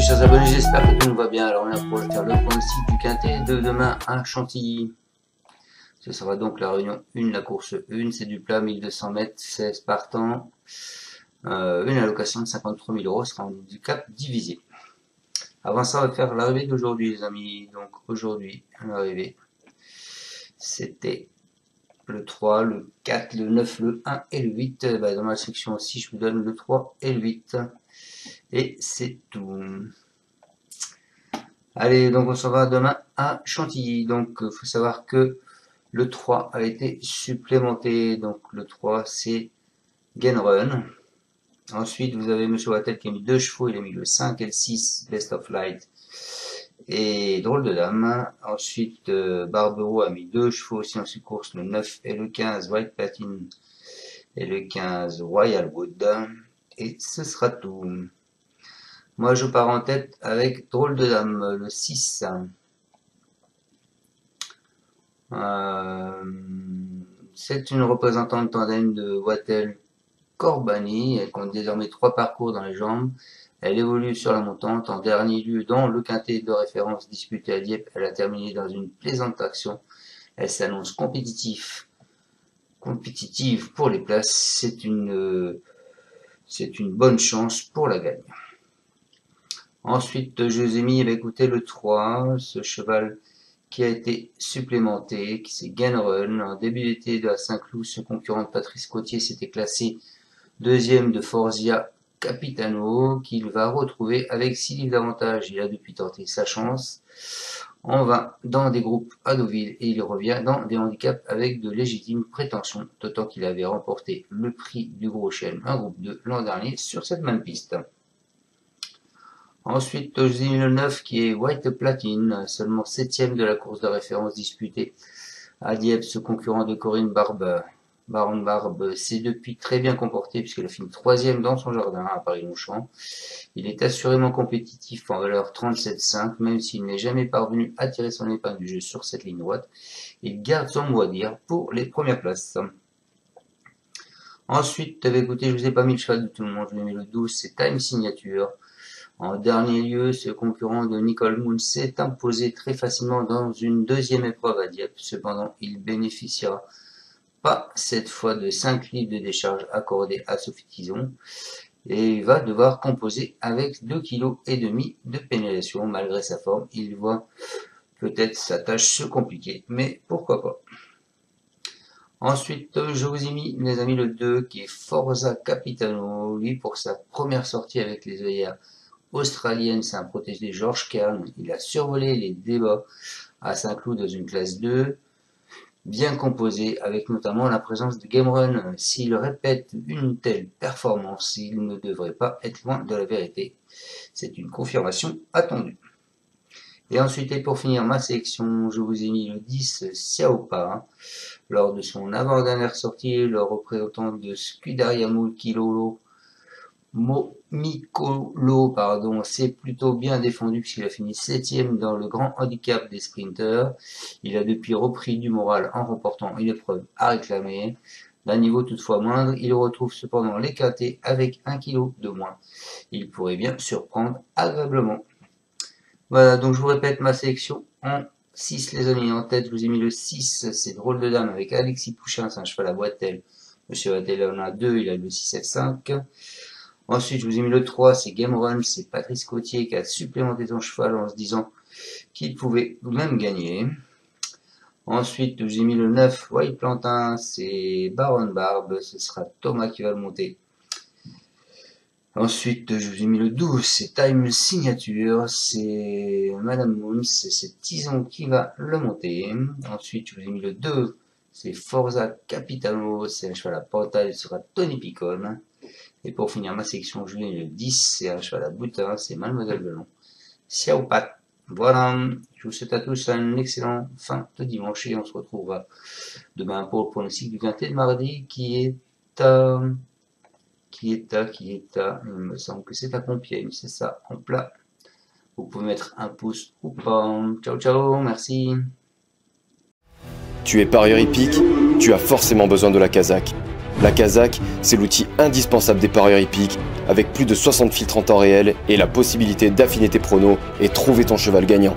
chers abonnés, j'espère que tout le monde va bien. Alors on est là pour faire le pronostic du quintet de demain à Chantilly. Ce sera donc la réunion 1, la course 1, c'est du plat, 1200 mètres, 16 partants, une allocation de 53 000 €, sera un handicap divisé. Avant ça, on va faire l'arrivée d'aujourd'hui les amis. Donc aujourd'hui, l'arrivée, c'était le 3, le 4, le 9, le 1 et le 8. Dans ma section aussi, je vous donne le 3 et le 8. Et c'est tout. Allez, donc on s'en va demain à Chantilly. Donc il faut savoir que le 3 a été supplémenté. Donc le 3 c'est Gain Run. Ensuite vous avez Monsieur Wattel qui a mis 2 chevaux, il a mis le 5 et le 6, Best of Light et Drôle de Dame. Ensuite Barbero a mis 2 chevaux aussi en course, le 9 et le 15, White Platin et le 15, Royal Wood. Et ce sera tout. Moi, je pars en tête avec Drôle de Dame, le 6. C'est une représentante tandem de Wattel Corbani. Elle compte désormais 3 parcours dans les jambes. Elle évolue sur la montante. En dernier lieu, dans le quintet de référence disputé à Dieppe, elle a terminé dans une plaisante action. Elle s'annonce compétitive pour les places. C'est une bonne chance pour la gagne. Ensuite, je vous ai mis, écoutez, le 3, ce cheval qui a été supplémenté, qui c'est Gain Run. En début d'été de la Saint-Cloud, ce concurrent de Patrice Cotier s'était classé deuxième de Forzia Capitano, qu'il va retrouver avec 6 livres d'avantage. Il a depuis tenté sa chance. On va dans des groupes à Deauville et il revient dans des handicaps avec de légitimes prétentions, d'autant qu'il avait remporté le prix du Gros Chêne, un groupe 2 l'an dernier sur cette même piste. Ensuite, je vous ai mis le 9 qui est White Platin, seulement 7ème de la course de référence disputée à Dieppe. Ce concurrent de Corinne Baron Barbe s'est depuis très bien comporté puisqu'elle a fini 3ème dans son jardin à Paris-Longchamp. Il est assurément compétitif en valeur 37,5, même s'il n'est jamais parvenu à tirer son épingle du jeu sur cette ligne droite. Il garde son mot à dire pour les premières places. Ensuite, écoutez, je vous ai pas mis le cheval de tout le monde, je vous ai mis le 12, c'est Time Signature. En dernier lieu, ce concurrent de Nicole Moon s'est imposé très facilement dans une deuxième épreuve à Dieppe. Cependant, il bénéficiera pas cette fois de 5 livres de décharge accordés à Sophie Tison et il va devoir composer avec 2,5 kg de pénalisation. Malgré sa forme, il voit peut-être sa tâche se compliquer, mais pourquoi pas. Ensuite, je vous ai mis, les amis, le 2 qui est Forza Capitano. Lui, pour sa première sortie avec les œillères australienne, c'est un protégé de George Kern. Il a survolé les débats à Saint-Cloud dans une classe 2, bien composée, avec notamment la présence de Game Run. S'il répète une telle performance, il ne devrait pas être loin de la vérité. C'est une confirmation attendue. Et ensuite, et pour finir ma sélection, je vous ai mis le 10 Xiaopa. Lors de son avant-dernière sortie, le représentant de Scuderia Micolo, s'est plutôt bien défendu puisqu'il a fini 7ème dans le grand handicap des sprinters. Il a depuis repris du moral en remportant une épreuve à réclamer. D'un niveau toutefois moindre, il retrouve cependant les quintés avec 1 kg de moins. Il pourrait bien surprendre agréablement. Voilà, donc je vous répète ma sélection en 6 les amis. En tête, je vous ai mis le 6, c'est Drôle de Dame avec Alexis Pouchin, c'est un cheval à Boitel. Monsieur Wattel en a 2, il a le 6 F5. Ensuite, je vous ai mis le 3, c'est Game Run, c'est Patrice Cotier qui a supplémenté son cheval en se disant qu'il pouvait même gagner. Ensuite, je vous ai mis le 9, White Plantain, c'est Baron Barbe, ce sera Thomas qui va le monter. Ensuite, je vous ai mis le 12, c'est Time Signature, c'est Madame Moon, c'est Tison qui va le monter. Ensuite, je vous ai mis le 2, c'est Forza Capitano, c'est un cheval à portail, ce sera Tony Picon. Et pour finir ma section, je vous ai mis le 10, c'est un cheval à boutin, c'est Mademoiselle Velon. Xiaopat. Voilà, je vous souhaite à tous un excellent fin de dimanche et on se retrouvera demain pour le pronostic du quintet de mardi qui est à, il me semble que c'est à Compiègne, c'est ça, en plat. Vous pouvez mettre un pouce ou pas. Ciao, ciao, merci. Tu es parieur hippique, tu as forcément besoin de la Kazakh. La Kazakh, c'est l'outil indispensable des parieurs hippiques, avec plus de 60 filtres en temps réel et la possibilité d'affiner tes pronos et trouver ton cheval gagnant.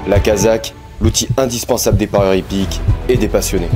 La Kazakh, l'outil indispensable des parieurs hippiques et des passionnés.